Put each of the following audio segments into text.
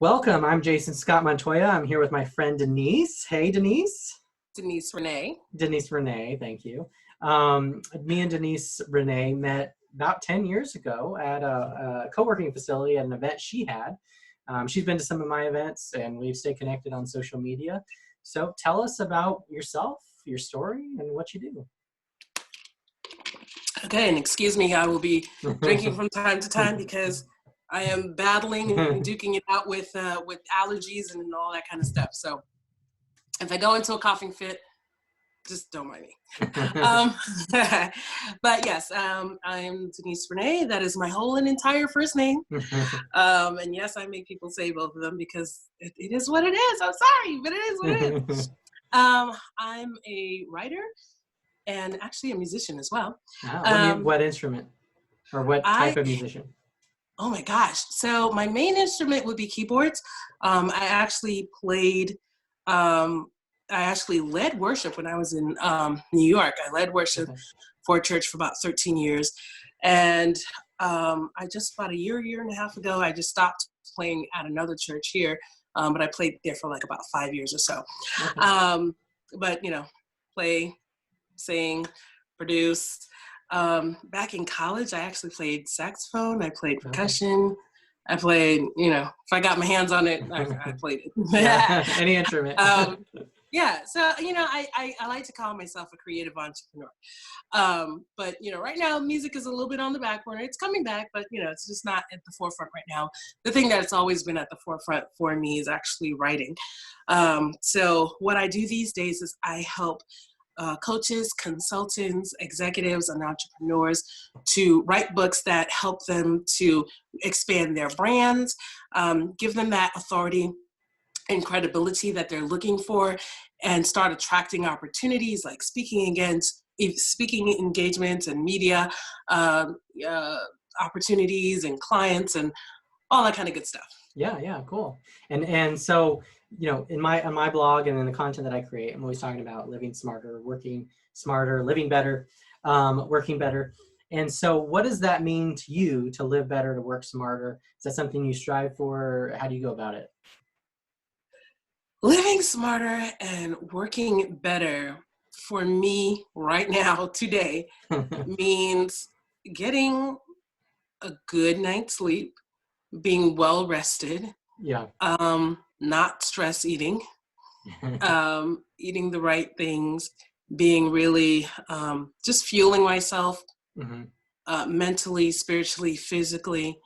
Welcome. I'm Jason Scott Montoya. I'm here with my friend Denise. Hey, Denise. Denise Renee. Denise Renee, thank you. Me and Denise Renee met about 10 years ago at a co-working facility at an event she had. She's been to some of my events, and we've stayed connected on social media. So tell us about yourself, your story, and what you do. Okay, and excuse me, I will be drinking from time to time because I am battling and duking it out with allergies and all that kind of stuff. So if I go into a coughing fit, just don't mind me. But yes, I'm Denise Renee. That is my whole and entire first name. And yes, I make people say both of them because it is what it is. I'm sorry, but it is what it is. I'm a writer and actually a musician as well. What instrument or what type of musician? Oh my gosh. So my main instrument would be keyboards. I actually led worship when I was in New York. I led worship for a church for about 13 years. And I just about a year and a half ago, I just stopped playing at another church here. But I played there for like about 5 years or so. Okay. But, play, sing, produce. Back in college, I actually played saxophone. I played percussion. I played, if I got my hands on it, I played it. Yeah, any instrument. Yeah, so, I like to call myself a creative entrepreneur. But, right now, music is a little bit on the back burner. It's coming back, but, it's just not at the forefront right now. The thing that's always been at the forefront for me is actually writing. So what I do these days is I help coaches, consultants, executives, and entrepreneurs to write books that help them to expand their brands, give them that authority and credibility that they're looking for, and start attracting opportunities like speaking engagements and media opportunities and clients and all that kind of good stuff. Yeah, cool. And so, on my blog and in the content that I create, I'm always talking about living smarter, working smarter, living better, working better. And so what does that mean to you to live better, to work smarter? Is that something you strive for? How do you go about it? Living smarter and working better for me right now, today, means getting a good night's sleep, being well rested, not stress eating, eating the right things, being really just fueling myself mentally, spiritually, physically,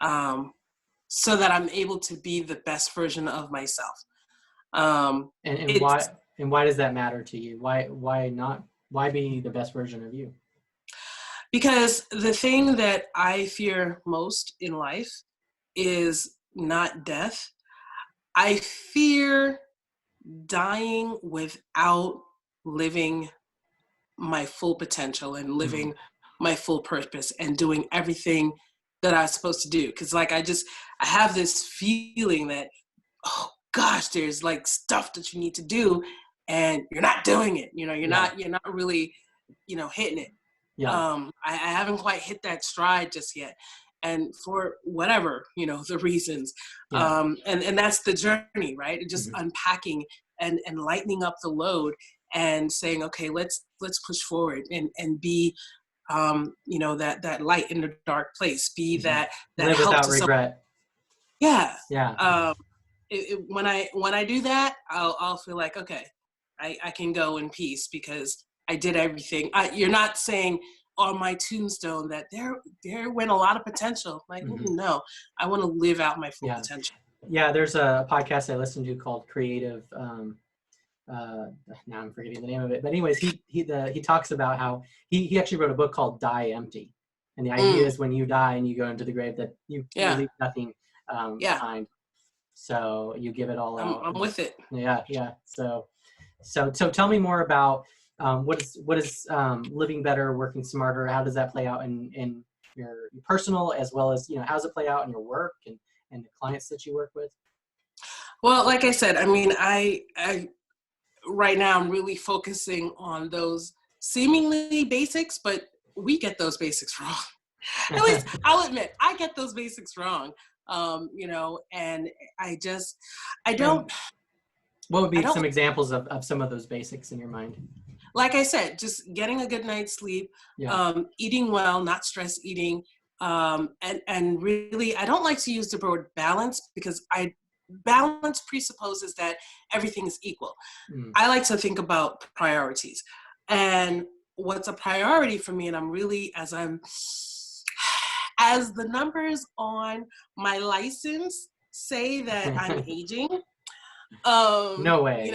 so that I'm able to be the best version of myself. And why does that matter to you? Why be the best version of you? Because the thing that I fear most in life is not death. I fear dying without living my full potential and living my full purpose and doing everything that I was supposed to do. Because I have this feeling that, oh gosh, there's like stuff that you need to do and you're not doing it. You're not really, hitting it. I haven't quite hit that stride just yet. And for whatever, the reasons. And that's the journey, right? Just unpacking and lightening up the load and saying, okay, let's push forward and be, that light in the dark place, be that live help without to regret. Yeah. When I do that, I'll feel like, okay, I can go in peace because I did everything. You're not saying on my tombstone that there went a lot of potential. No, I want to live out my full potential. Yeah, there's a podcast I listen to called Creative. Now I'm forgetting the name of it, but anyways, he talks about how he actually wrote a book called Die Empty, and the idea is when you die and you go into the grave that you leave nothing behind. So you give it all out. I'm with it. Yeah. So tell me more about what is living better, working smarter. How does that play out in your personal as well as how does it play out in your work and the clients that you work with? Well, like I said, I mean, I right now I'm really focusing on those seemingly basics, but we get those basics wrong. At least I'll admit I get those basics wrong. and I just, I And don't, what would I be don't, some examples of some of those basics in your mind? like I said, just getting a good night's sleep, Yeah. eating well, not stress eating, and really, I don't like to use the word balance because I balance presupposes that everything is equal. Mm. I like to think about priorities, and what's a priority for me, and I'm really as the numbers on my license say that I'm aging. No way.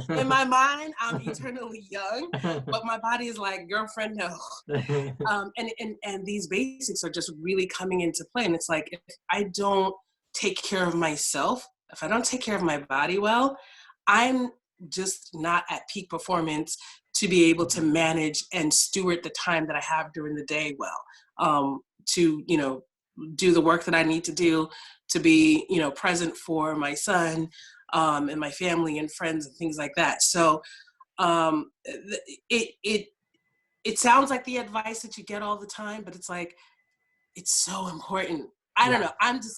In my mind, I'm eternally young, but my body is like, girlfriend, no. And these basics are just really coming into play. And it's like, if I don't take care of myself, if I don't take care of my body well, I'm just not at peak performance to be able to manage and steward the time that I have during the day well. To do the work that I need to do, to be present for my son, and my family and friends and things like that. So it it sounds like the advice that you get all the time, but it's like, it's so important. I don't Yeah. know.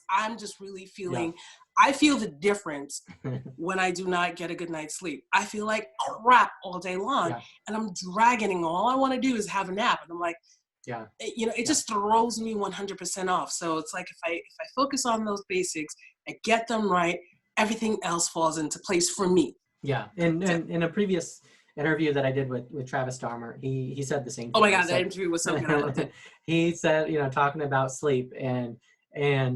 I'm just really Yeah. feeling, I feel the difference when I do not get a good night's sleep. I feel like crap all day long, Yeah. and I'm dragging, and all I want to do is have a nap. And I'm like, Yeah. it Yeah. just throws me 100% off. So it's like, if I focus on those basics, I get them right, everything else falls into place for me. Yeah. And in a previous interview that I did with Travis Dahmer, he said the same Oh thing. my He God, that said interview was so good. I loved it. he said, talking about sleep and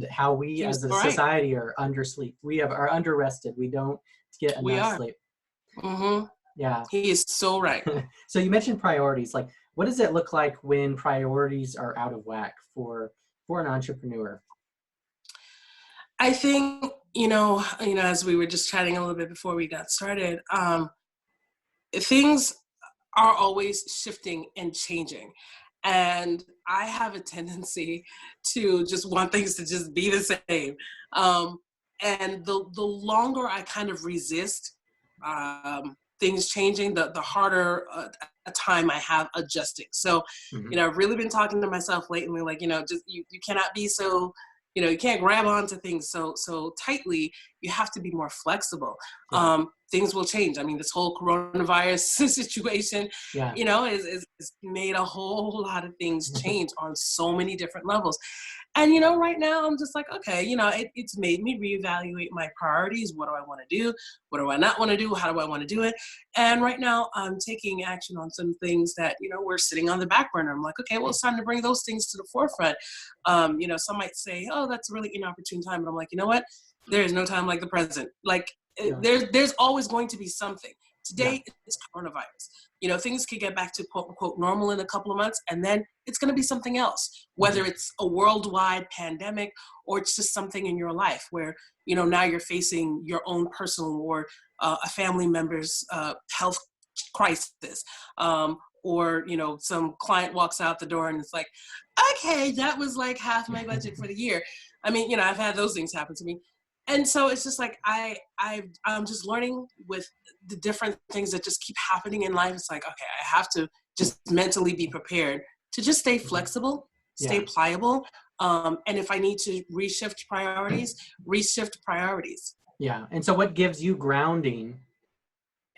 how we He was as a all right. society are undersleep. Are under rested. We don't get We enough are. sleep. Mm-hmm. Yeah. He is so right. So you mentioned priorities. Like, what does it look like when priorities are out of whack for an entrepreneur? I think, as we were just chatting a little bit before we got started, things are always shifting and changing. And I have a tendency to just want things to just be the same. Um, and the longer I kind of resist things changing, the harder a time I have adjusting. So, Mhm. I've really been talking to myself lately, like, just you cannot be so, you can't grab onto things so tightly. You have to be more flexible. Yeah. Things will change. I mean, this whole coronavirus situation, Yeah. is made a whole lot of things change on so many different levels. And, right now I'm just like, okay, it's made me reevaluate my priorities. What do I want to do? What do I not want to do? How do I want to do it? And right now I'm taking action on some things that, were sitting on the back burner. I'm like, okay, well, it's time to bring those things to the forefront. Some might say, oh, that's a really inopportune time. But I'm like, you know what? There is no time like the present. Like, Yeah. there's always going to be something. Yeah. Today it's coronavirus. Things could get back to quote unquote normal in a couple of months, and then it's going to be something else, whether Mhm. it's a worldwide pandemic or it's just something in your life where, now you're facing your own personal or a family member's health crisis. Or, some client walks out the door and it's like, okay, that was like half my budget for the year. I mean, I've had those things happen to me. And so it's just like, I'm just learning with the different things that just keep happening in life. It's like, okay, I have to just mentally be prepared to just stay Mhm. flexible, stay Yeah. pliable. And if I need to reshift priorities. Yeah. And so what gives you grounding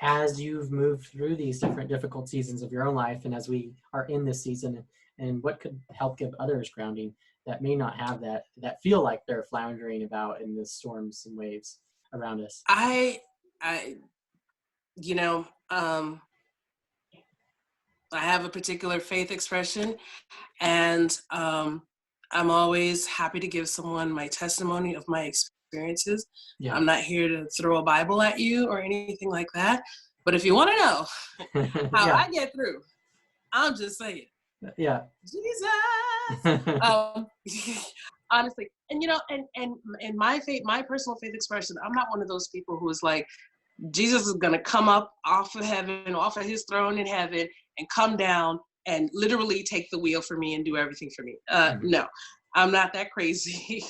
as you've moved through these different difficult seasons of your own life and as we are in this season, and what could help give others grounding that may not have that feel like they're floundering about in the storms and waves around us? I, I, you know, um, I have a particular faith expression, and I'm always happy to give someone my testimony of my experiences. Yeah. I'm not here to throw a Bible at you or anything like that. But if you want to know how Yeah. I get through, I'm just saying, Yeah. Jesus. Um, honestly, and and my faith, my personal faith expression, I'm not one of those people who is like, Jesus is going to come up off of heaven, off of his throne in heaven, and come down and literally take the wheel for me and do everything for me. Mhm. No, I'm not that crazy.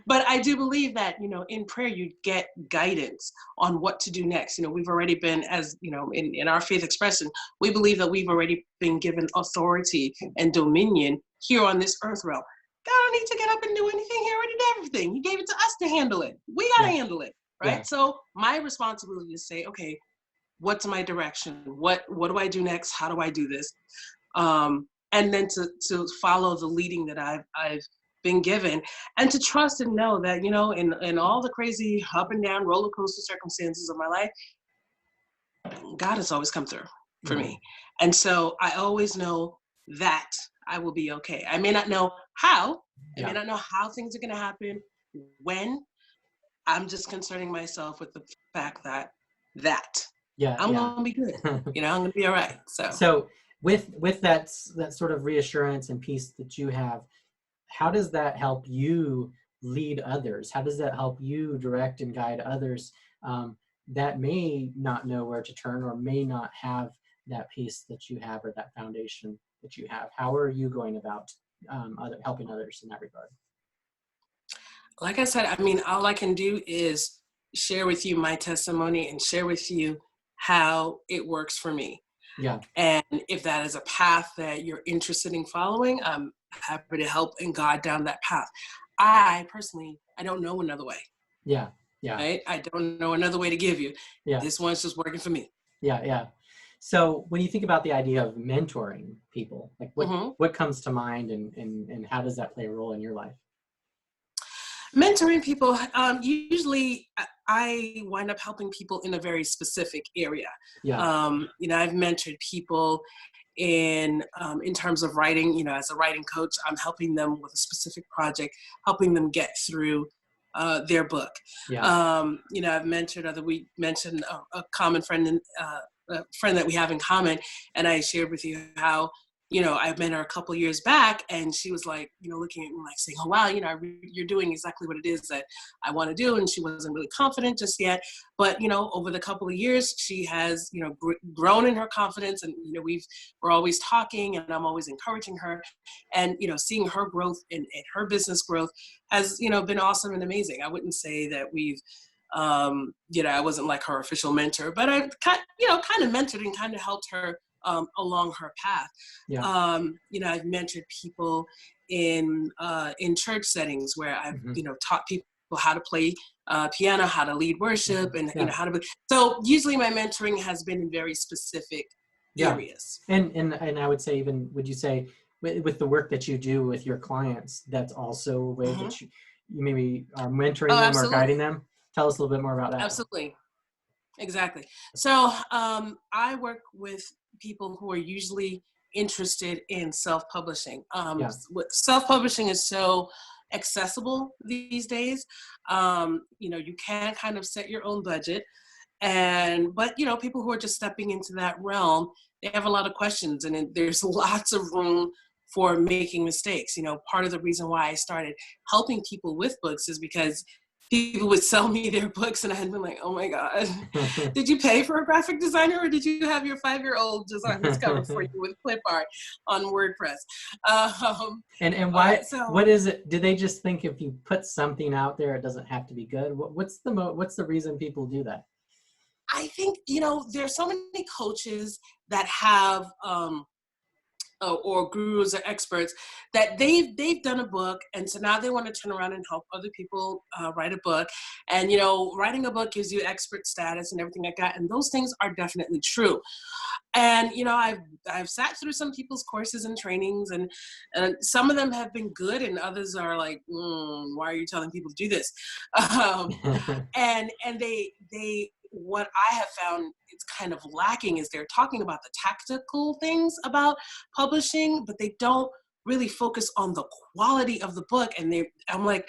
But I do believe that, in prayer, you get guidance on what to do next. We've already been, as in our faith expression, we believe that we've already been given authority and dominion here on this earth realm. God don't need to get up and do anything. He already did everything. He gave it to us to handle it. We got to Yeah. handle it, Yeah. right? So my responsibility is to say, okay, what's my direction? What do I do next? How do I do this? And then to follow the leading that I've been given, and to trust and know that, in all the crazy up and down roller coaster circumstances of my life, God has always come through for Mm-hmm. me. And so I always know that I will be okay. I may not know how, I may Yeah. not know how things are going to happen, when. I'm just concerning myself with the fact that Yeah. I'm Yeah. going to be good. I'm going to be all right. So. So with that sort of reassurance and peace that you have, how does that help you lead others? How does that help you direct and guide others that may not know where to turn or may not have that peace that you have or that foundation that you have? How are you going about helping others in that regard? Like I said, I mean, all I can do is share with you my testimony and share with you how it works for me. Yeah. And if that is a path that you're interested in following, I'm happy to help and guide down that path. I personally, I don't know another way. Yeah. Yeah. Right? I don't know another way to give you. Yeah. This one's just working for me. Yeah. Yeah. So when you think about the idea of mentoring people, like what comes to mind and how does that play a role in your life? Mentoring people, usually I wind up helping people in a very specific area. Yeah. I've mentored people in terms of writing. As a writing coach, I'm helping them with a specific project, helping them get through their book. Yeah. I've mentored we mentioned a common friend, a friend that we have in common, and I shared with you how I met her a couple years back, and she was like, looking at me like saying, "Oh wow, you're doing exactly what it is that I want to do," and she wasn't really confident just yet, but over the couple of years, she has grown in her confidence, and we're always talking, and I'm always encouraging her, and seeing her growth and her business growth has been awesome and amazing. I wouldn't say that we've I wasn't like her official mentor, but I kind of mentored and kind of helped her along her path. Yeah. I've mentored people in church settings where I've taught people how to play piano, how to lead worship, and how to. So usually my mentoring has been in very specific areas. And I would say, even would you say with the work that you do with your clients, that's also a way that you maybe are mentoring them or guiding them? Tell us a little bit more about that. Absolutely. Exactly. So I work with people who are usually interested in self-publishing. Self-publishing is so accessible these days. You can kind of set your own budget, but people who are just stepping into that realm, they have a lot of questions, and there's lots of room for making mistakes. Part of the reason why I started helping people with books is because people would sell me their books, and I had been like, "Oh my God, did you pay for a graphic designer, or did you have your 5-year-old design this cover for you with clip art on WordPress?" And why? What is it? Do they just think if you put something out there, it doesn't have to be good? What's the reason people do that? I think there's so many coaches that have or gurus or experts that they've done a book, and so now they want to turn around and help other people write a book. And writing a book gives you expert status and everything like that, and those things are definitely true. And I've sat through some people's courses and trainings, and some of them have been good, and others are like, why are you telling people to do this? And they what I have found it's kind of lacking is they're talking about the tactical things about publishing, but they don't really focus on the quality of the book. And I'm like,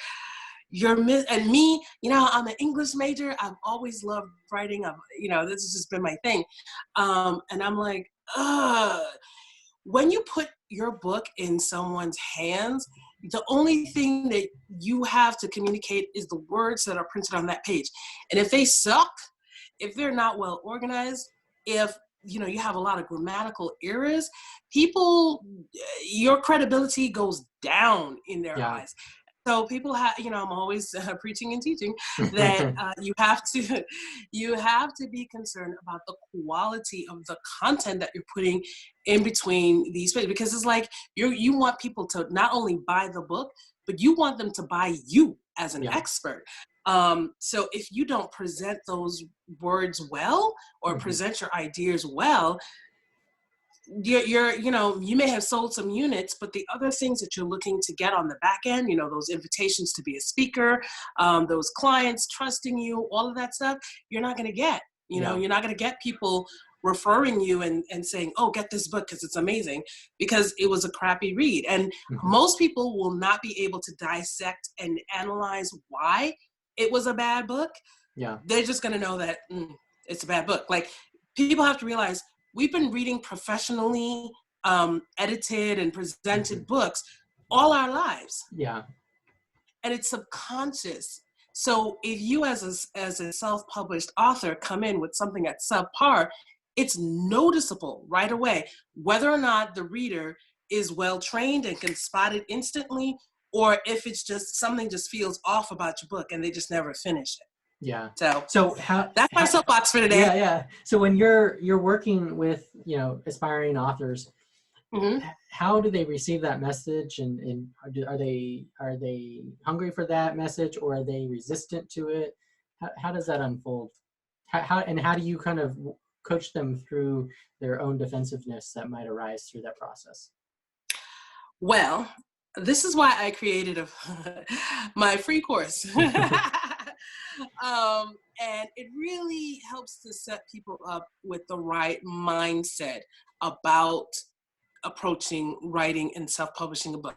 and me, I'm an English major. I've always loved writing. This has just been my thing. And I'm like, when you put your book in someone's hands, the only thing that you have to communicate is the words that are printed on that page. And if they suck, if they're not well organized, if you have a lot of grammatical errors, your credibility goes down in their eyes. So people have, I'm always preaching and teaching that you have to, you have to be concerned about the quality of the content that you're putting in between these pages, because it's like you want people to not only buy the book, but you want them to buy you as an Yeah. expert. So if you don't present those words well or Mm-hmm. present your ideas well, you may have sold some units, but the other things that you're looking to get on the back end, those invitations to be a speaker, those clients trusting you, all of that stuff, you're not going to get. Yeah. You're not going to get people referring you and saying, oh, get this book because it's amazing, because it was a crappy read. And Mm-hmm. most people will not be able to dissect and analyze why it was a bad book. Yeah. They're just going to know that it's a bad book. Like, people have to realize we've been reading professionally edited and presented Mm-hmm. books all our lives, Yeah. and it's subconscious. So if you as a self-published author come in with something at subpar, it's noticeable right away, whether or not the reader is well trained and can spot it instantly, or if it's just something just feels off about your book and they just never finish it. Yeah. So So that's my soapbox for today. Yeah, yeah. So when you're working with aspiring authors, Mm-hmm. how do they receive that message, and are they hungry for that message, or are they resistant to it? How does that unfold? How do you kind of coach them through their own defensiveness that might arise through that process? Well, this is why I created my free course. And it really helps to set people up with the right mindset about approaching writing and self-publishing a book,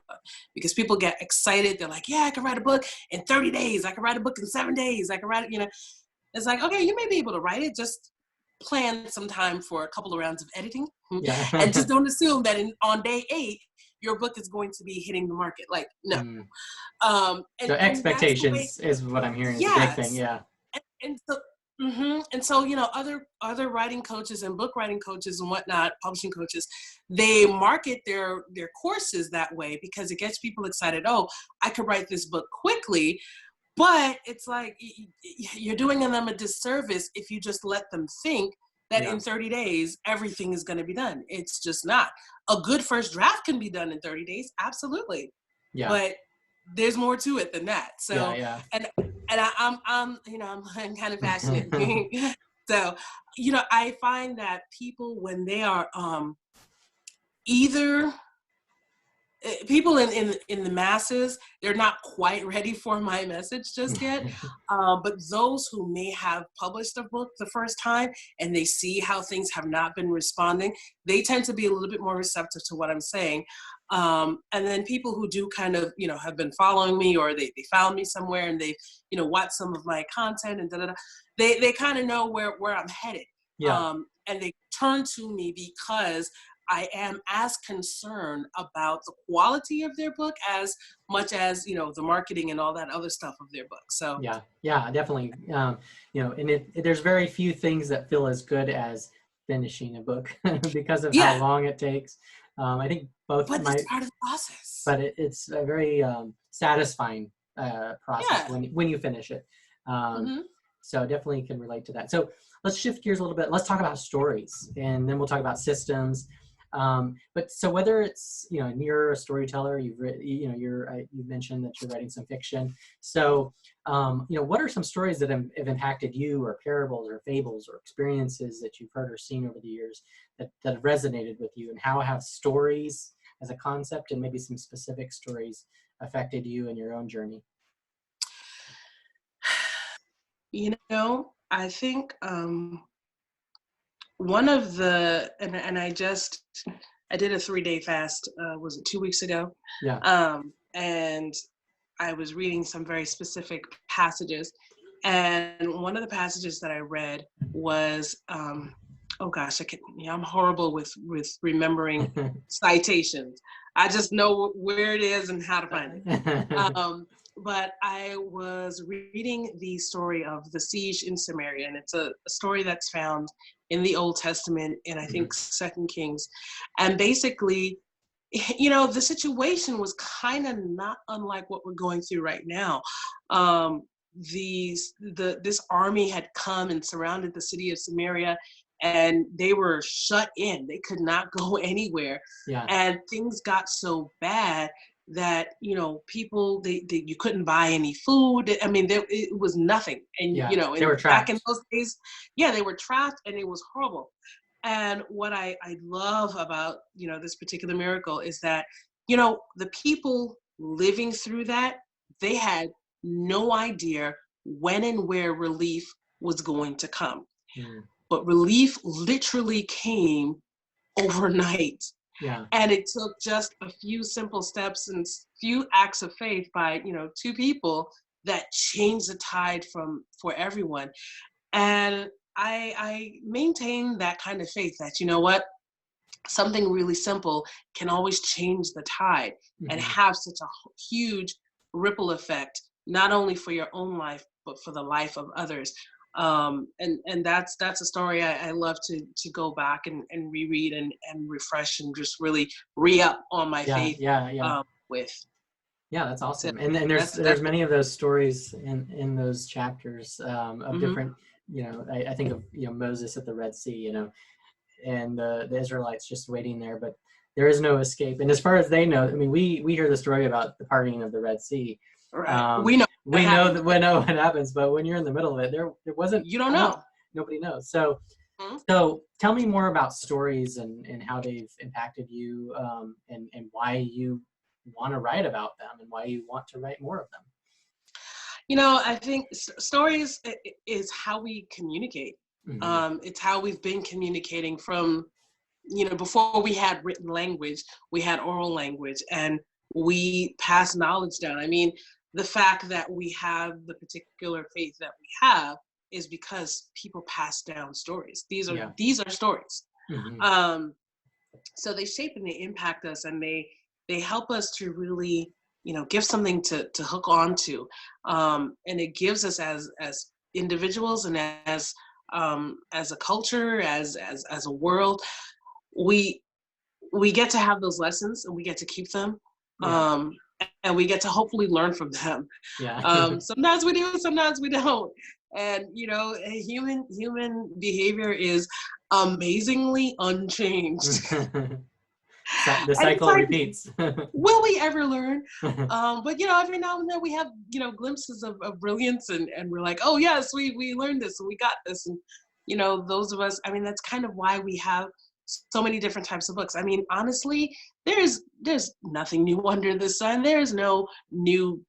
because people get excited. They're like, yeah, I can write a book in 30 days. I can write a book in 7 days. I can write it, It's like, okay, you may be able to write it. Just plan some time for a couple of rounds of editing. And Yeah. just don't assume that on day 8, your book is going to be hitting the market. Like, no. Mm. And So that's the way, expectations is what I'm hearing is a big thing. yes. Yeah. And so, and so, other writing coaches and book writing coaches and whatnot, publishing coaches, they market their courses that way because it gets people excited. Oh, I could write this book quickly. But it's like you're doing them a disservice if you just let them think that Yeah. in 30 days, everything is going to be done. It's just not. A good first draft can be done in 30 days. Absolutely. Yeah. But there's more to it than that. Yeah. So, Yeah. and I'm kind of passionate. So, I find that people, when they are either people in the masses, they're not quite ready for my message just yet. But those who may have published a book the first time and they see how things have not been responding, they tend to be a little bit more receptive to what I'm saying. And then people who do kind of, have been following me, or they found me somewhere and they've, watched some of my content and they kind of know where I'm headed. Yeah. And they turn to me because I am as concerned about the quality of their book as much as, the marketing and all that other stuff of their book. So yeah, definitely. And there's very few things that feel as good as finishing a book because of how yeah, long it takes. I think both but it's part of the process. but it's a very satisfying process Yeah. when you finish it. So definitely can relate to that. So let's shift gears a little bit. Let's talk about stories, and then we'll talk about systems. But so whether it's, and you're a storyteller, you've written, you mentioned that you're writing some fiction. So, what are some stories that have impacted you, or parables or fables or experiences that you've heard or seen over the years that have resonated with you, and how have stories as a concept and maybe some specific stories affected you in your own journey? I think one of the, and I did a 3-day fast, was it 2 weeks ago? Yeah. And I was reading some very specific passages. And one of the passages that I read was, oh gosh, I'm horrible with remembering citations. I just know where it is and how to find it. But I was reading the story of the siege in Samaria, and it's a story that's found in the Old Testament in, I think, 2 Kings. And basically, the situation was kind of not unlike what we're going through right now. Um, this army had come and surrounded the city of Samaria, and they were shut in. They could not go anywhere, Yeah. and things got so bad that people you couldn't buy any food. I mean, it was nothing, and Yeah. They and were back in trapped. those days, yeah, they were trapped, and it was horrible. And what I love about, this particular miracle is that, the people living through that, they had no idea when and where relief was going to come. Mm. But relief literally came overnight. Yeah. And it took just a few simple steps and few acts of faith by, two people that changed the tide for everyone. And I maintain that kind of faith that, what, something really simple can always change the tide and Hmm. have such a huge ripple effect, not only for your own life, but for the life of others. And that's a story I love to go back and reread and refresh and just really re-up on my Yeah. faith Yeah. Yeah. with. Yeah, that's So awesome. And there's that's many of those stories in those chapters, of hmm different, I think of, Moses at the Red Sea, and the Israelites just waiting there, but there is no escape. And as far as they know, I mean, we hear the story about the parting of the Red Sea. right. We know what We know happened, that but we know what happens, but when you're in the middle of it, there wasn't. you don't I don't. know. Nobody knows. So Mhm. so tell me more about stories and how they've impacted you, and why you want to write about them and why you want to write more of them. I think stories is how we communicate. Hmm. It's how we've been communicating from, before we had written language, we had oral language, and we pass knowledge down. I mean, the fact that we have the particular faith that we have is because people pass down stories. These are Yeah. these are stories. Hmm. Um, so they shape and they impact us, and they help us to really, give something to hook on to. And it gives us as individuals and as a culture, as a world, we we get to have those lessons and we get to keep them. Yeah. um, and we get to hopefully learn from them. Yeah. Sometimes we do, sometimes we don't. And human behavior is amazingly unchanged. The And it's cycle like, repeats. will we ever learn? But every now and then we have glimpses of brilliance, and we're like, oh yes, we learned this and we got this. And those of us, I mean, that's kind of why we have so many different types of books. I mean, honestly, there's nothing new under the sun. There's no new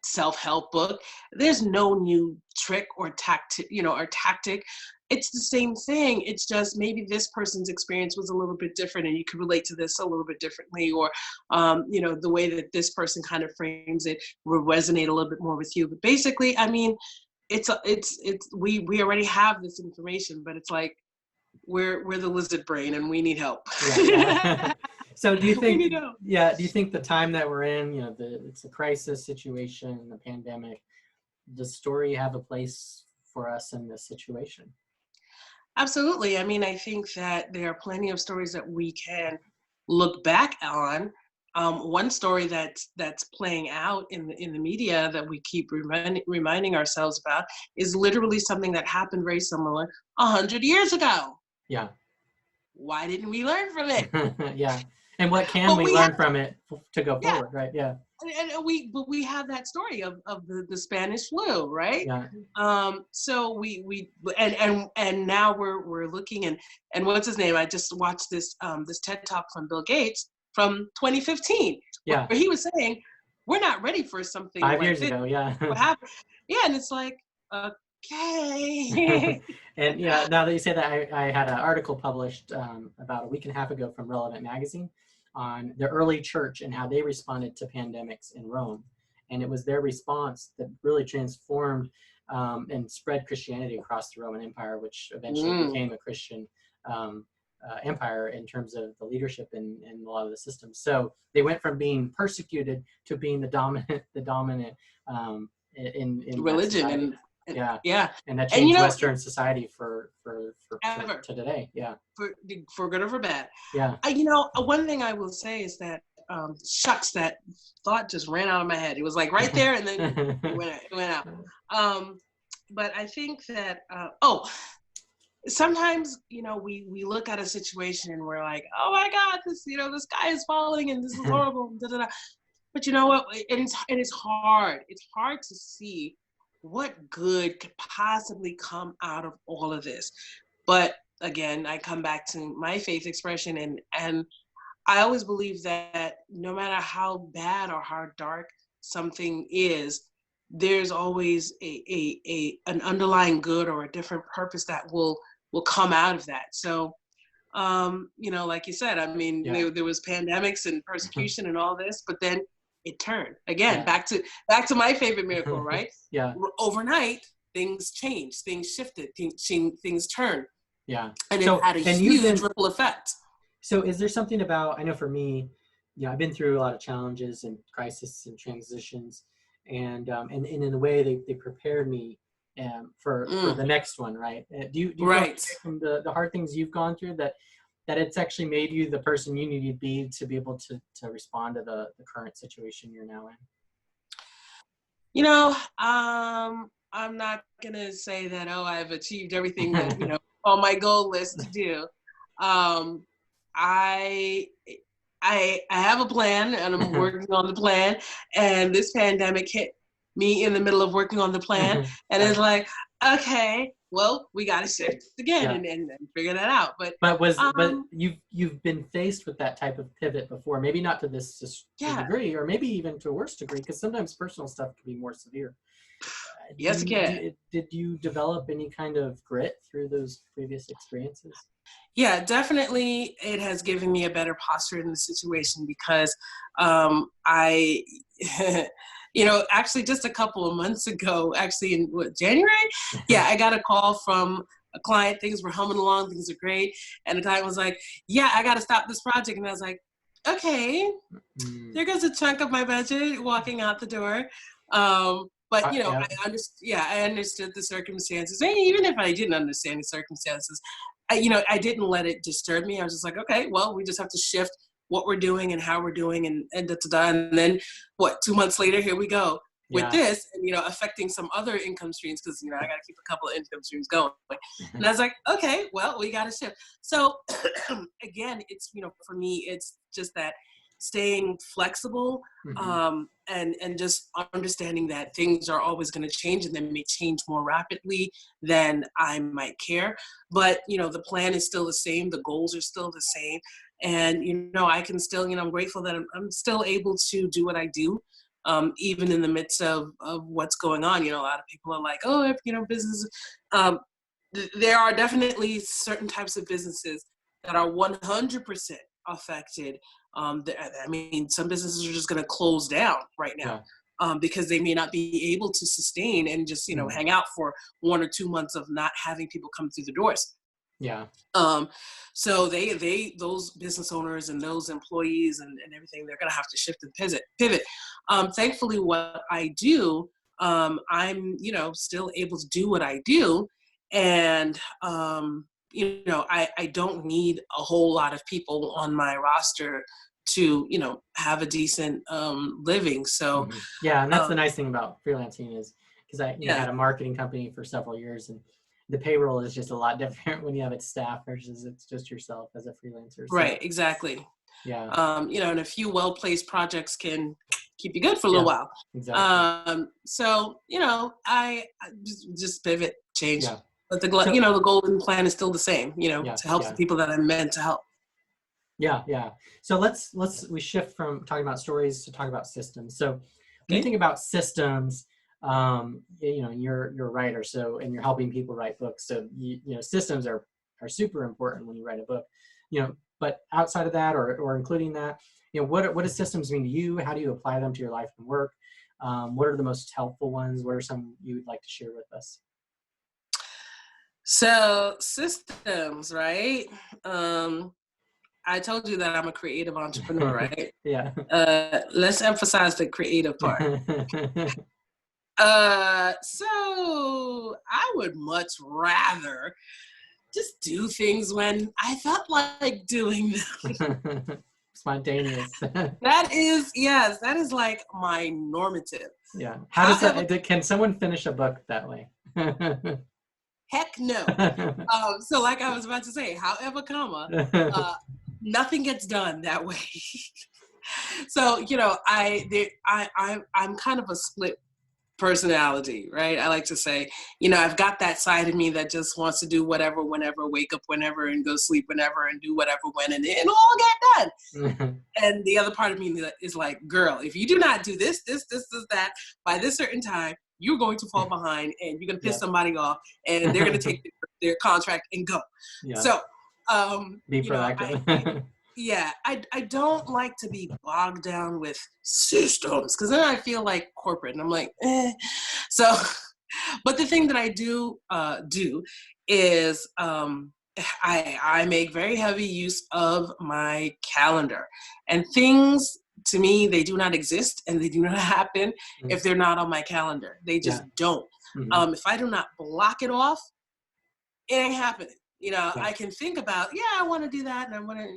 self-help book. There's no new trick or tactic. It's the same thing. It's just maybe this person's experience was a little bit different, and you could relate to this a little bit differently, or the way that this person kind of frames it will resonate a little bit more with you. But basically, I mean, we already have this information, but it's like we're the lizard brain and we need help. Yeah, yeah. So do you We think, need help. yeah, do you think the time that we're in, it's a crisis situation, the pandemic, does story have a place for us in this situation? Absolutely. I mean, I think that there are plenty of stories that we can look back on. One story that's playing out in the media that we keep reminding ourselves about is literally something that happened very similar 100 years ago. Yeah. Why didn't we learn from it? Yeah. And what can But we we have, learn from it to go yeah, forward, right? Yeah. but we have that story of the Spanish flu, right? Yeah. So we and now we're looking, and what's his name? I just watched this TED Talk from Bill Gates from 2015, where Yeah. he was saying we're not ready for something Five like years this. ago. Yeah. What happened? Yeah, and it's like, okay. And yeah, now that you say that, I had an article published, about a week and a half ago from Relevant Magazine on the early church and how they responded to pandemics in Rome. And it was their response that really transformed, and spread Christianity across the Roman Empire, which eventually Mm, became a Christian, um, empire in terms of the leadership and a lot of the systems. So they went from being persecuted to being the dominant, in that religion society. and Yeah, yeah, and that and changed Western society for forever. to today. Yeah. For good or for bad. Yeah. One thing I will say is that shucks, that thought just ran out of my head. It was like right there, and then it went out. But I think that sometimes we look at a situation and we're like, oh my God, this guy is falling and this is horrible. Da, da, da. But you know what? It's hard. It's hard to see what good could possibly come out of all of this. But again, I come back to my faith expression, and I always believe that no matter how bad or how dark something is, there's always an underlying good or a different purpose that will come out of that. So, like you said, I mean, there was pandemics and persecution and all this, but then it turned again, back to my favorite miracle, right? Yeah. Overnight, things changed, things shifted, things turned. Yeah. And it had a huge ripple effect. So is there something about, I know for me, I've been through a lot of challenges and crises and transitions, and in a way they prepared me for the next one, right? Do you right. from the hard things you've gone through that it's actually made you the person you need to be able to respond to the current situation you're now in? I'm not gonna say that, I've achieved everything that, on my goal list to do. I have a plan, and I'm working on the plan, and this pandemic hit me in the middle of working on the plan, and it's like, okay, well, we got to shift again and figure that out. But you've been faced with that type of pivot before, maybe not to this degree, or maybe even to a worse degree, because sometimes personal stuff can be more severe. Yes, it can. Did you develop any kind of grit through those previous experiences? Yeah, definitely. It has given me a better posture in the situation because I, actually just a couple of months ago, actually in January? Yeah, I got a call from a client. Things were humming along. Things are great. And the client was like, yeah, I got to stop this project. And I was like, okay, there goes a chunk of my budget walking out the door. But I understood the circumstances. And even if I didn't understand the circumstances, I didn't let it disturb me. I was just like, okay, well, we just have to shift what we're doing and how we're doing and da-da-da. And then 2 months later, here we go with this, and, affecting some other income streams because, I got to keep a couple of income streams going. And I was like, okay, well, we got to shift. So again, it's, for me, it's just that staying flexible, and just understanding that things are always going to change, and they may change more rapidly than I might care. But, the plan is still the same. The goals are still the same. And, I can still, I'm grateful that I'm still able to do what I do, even in the midst of what's going on. A lot of people are like, oh, business. There are definitely certain types of businesses that are 100% affected. Some businesses are just going to close down right now because they may not be able to sustain and just, hang out for 1 or 2 months of not having people come through the doors. Yeah. So those business owners and those employees and everything, they're going to have to shift and pivot. Thankfully, what I do, I'm, still able to do what I do. And, I don't need a whole lot of people on my roster to, have a decent living. So and that's the nice thing about freelancing is because I had a marketing company for several years, and the payroll is just a lot different when you have it staff versus it's just yourself as a freelancer. So, right, exactly. Yeah. And a few well-placed projects can keep you good for a little while. Exactly. So, I just pivot, change. Yeah. But the golden plan is still the same, to help the people that I'm meant to help. Yeah. So we shift from talking about stories to talk about systems. So when you think about systems, you're a writer, so, and you're helping people write books. So, systems are super important when you write a book, but outside of that or including that, what do systems mean to you? How do you apply them to your life and work? What are the most helpful ones? What are some you would like to share with us? So systems, right? I told you that I'm a creative entrepreneur, right? Yeah. Let's emphasize the creative part. So I would much rather just do things when I felt like doing them. Spontaneous. That is, yes, that is like my normative. Yeah. How does However, that, can someone finish a book that way? heck no. So like I was about to say, however, comma, nothing gets done that way. So, you know, I'm kind of a split personality, right? I like to say, you know, I've got that side of me that just wants to do whatever, whenever, wake up whenever, and go sleep whenever, and do whatever, when, and it'll all get done. And the other part of me is like, girl, if you do not do this, that by this certain time, you're going to fall behind, and you're going to piss Yeah. somebody off, and they're going to take their contract and go. Yeah. So, Be you know, proactive. yeah, I don't like to be bogged down with systems, because then I feel like corporate, and I'm like, eh. So, but the thing that I do is I make very heavy use of my calendar, and things to me, they do not exist and they do not happen if they're not on my calendar. They just Yeah. don't. Mm-hmm. If I do not block it off, it ain't happening. You know, Yeah. I can think about, yeah, I want to do that, and I want to.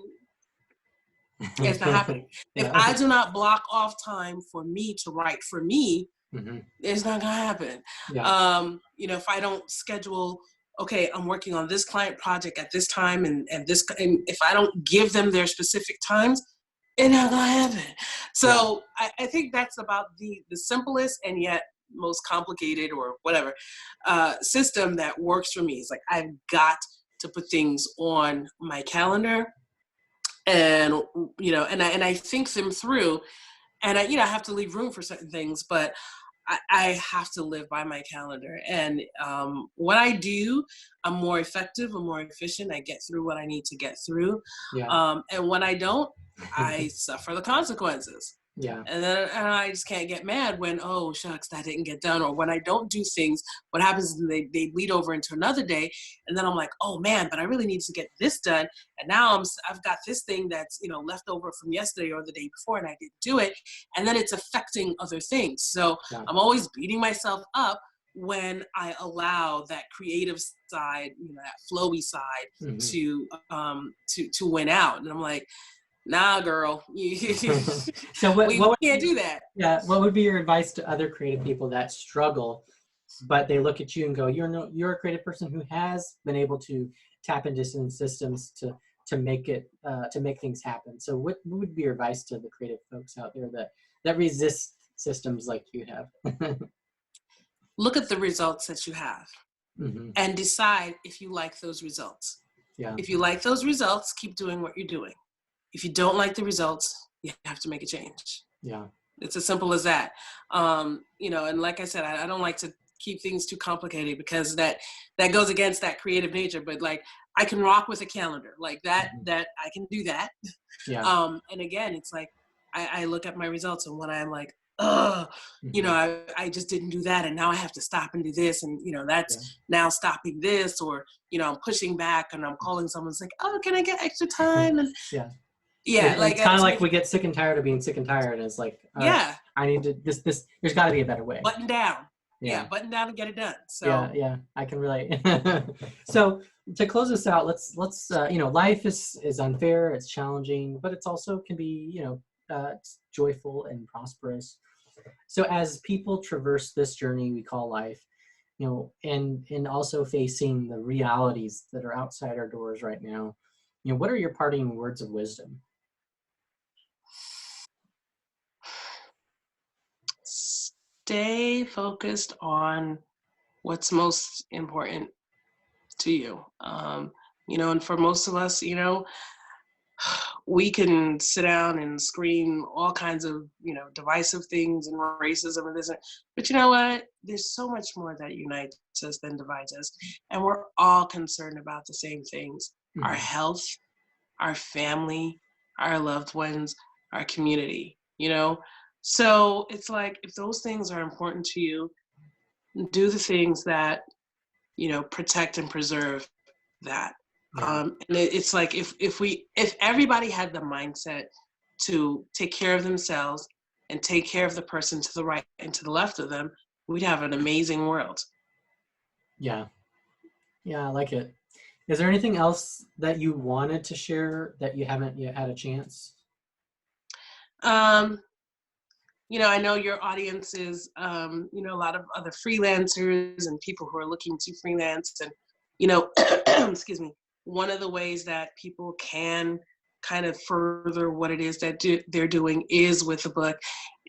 It's not happening. If Yeah. I do not block off time for me to write for me, Mm-hmm. it's not gonna happen. Yeah. You know, if I don't schedule, okay, I'm working on this client project at this time, and if I don't give them their specific times, it's not gonna happen. Yeah. So I think that's about the simplest and yet most complicated, or whatever, system that works for me. It's like, I've got to put things on my calendar, and you know, and I think them through, and I have to leave room for certain things, but I have to live by my calendar. And what I do, I'm more effective, I'm more efficient, I get through what I need to get through. Yeah. And when I don't, I suffer the consequences. Yeah. And then I just can't get mad when, oh, shucks, that didn't get done. Or when I don't do things, what happens is they bleed over into another day. And then I'm like, oh, man, but I really need to get this done. And now I've got this thing that's, left over from yesterday or the day before, and I didn't do it. And then it's affecting other things. So Yeah. I'm always beating myself up when I allow that creative side, that flowy side, Mm-hmm. to win out. And I'm like, nah, girl, So what we would can't be, do that. yeah, what would be your advice to other creative people that struggle, but they look at you and go, you're a creative person who has been able to tap into some systems to make it to make things happen. So what would be your advice to the creative folks out there that resist systems like you have? Look at the results that you have Mm-hmm. and decide if you like those results. Yeah. If you like those results, keep doing what you're doing. If you don't like the results, you have to make a change. Yeah. It's as simple as that. And like I said, I don't like to keep things too complicated, because that goes against that creative nature. But like, I can rock with a calendar like that, Mm-hmm. that I can do that. Yeah. And again, it's like, I look at my results, and when I'm like, oh, Mm-hmm. I just didn't do that, and now I have to stop and do this, and that's Yeah. now stopping this, or I'm pushing back, and I'm calling someone. It's like, oh, can I get extra time? And Yeah. yeah, like It's kind of it's like making, we get sick and tired of being sick and tired. And it's like, all right, yeah, I need to this. There's got to be a better way. button down. Yeah. Yeah, button down and get it done. Yeah. So Yeah. I can relate. So to close this out, let's life is unfair. It's challenging, but it's also can be it's joyful and prosperous. So as people traverse this journey we call life, and also facing the realities that are outside our doors right now, what are your parting words of wisdom? stay focused on what's most important to you. And for most of us, we can sit down and scream all kinds of, divisive things and racism and this, but you know what? There's so much more that unites us than divides us. And we're all concerned about the same things: our Mhm. health, our family, our loved ones, our community, So it's like, if those things are important to you, do the things that, protect and preserve that. Yeah. And it's like, if everybody had the mindset to take care of themselves and take care of the person to the right and to the left of them, we'd have an amazing world. Yeah. Yeah, I like it. Is there anything else that you wanted to share that you haven't yet had a chance? Um, I know your audience is, a lot of other freelancers and people who are looking to freelance. And, excuse me, one of the ways that people can kind of further what it is that they're doing is with a book.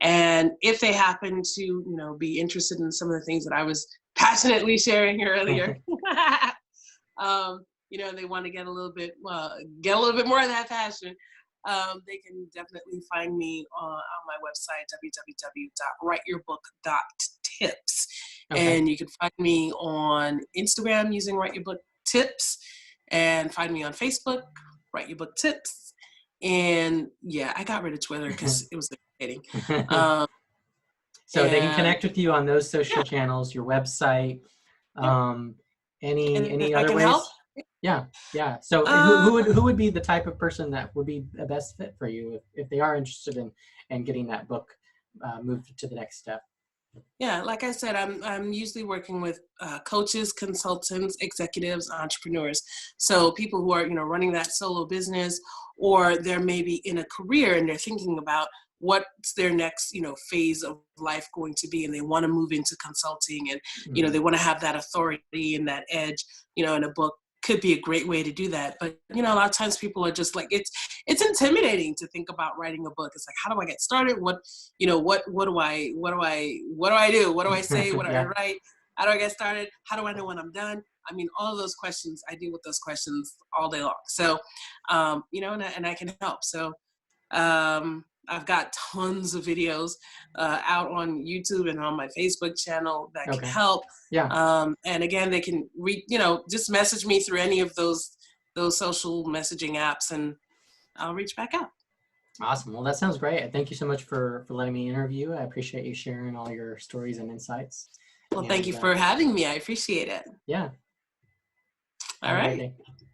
And if they happen to, be interested in some of the things that I was passionately sharing here earlier, they want to get a little bit more of that passion. They can definitely find me on my website, www.writeyourbooks.tips. Okay. And you can find me on Instagram using Write Your Book Tips, and find me on Facebook, Write Your Book Tips. And yeah, I got rid of Twitter because it was irritating. Um, So they can and connect with you on those social yeah, channels, your website, yeah. um, And if any I other can help, ways? Yeah, yeah. So uh, who would be the type of person that would be a best fit for you if they are interested in getting that book moved to the next step? yeah, like I said, I'm usually working with coaches, consultants, executives, entrepreneurs. So people who are running that solo business, or they're maybe in a career and they're thinking about what's their next phase of life going to be, and they want to move into consulting, and Mhm. they want to have that authority and that edge. And a book could be a great way to do that. But a lot of times people are just like, it's intimidating to think about writing a book. It's like, how do I get started? What do I do? What do I say? What do I Yeah. write? How do I get started? How do I know when I'm done? I mean, all of those questions, I deal with those questions all day long. So, and I can help. So, I've got tons of videos out on YouTube and on my Facebook channel that can Okay. help. Yeah. And again, they can just message me through any of those social messaging apps, and I'll reach back out. Awesome. Well, that sounds great. Thank you so much for letting me interview. I appreciate you sharing all your stories and insights. Well, thank you And for having me. I appreciate it. yeah, All have a great right. day.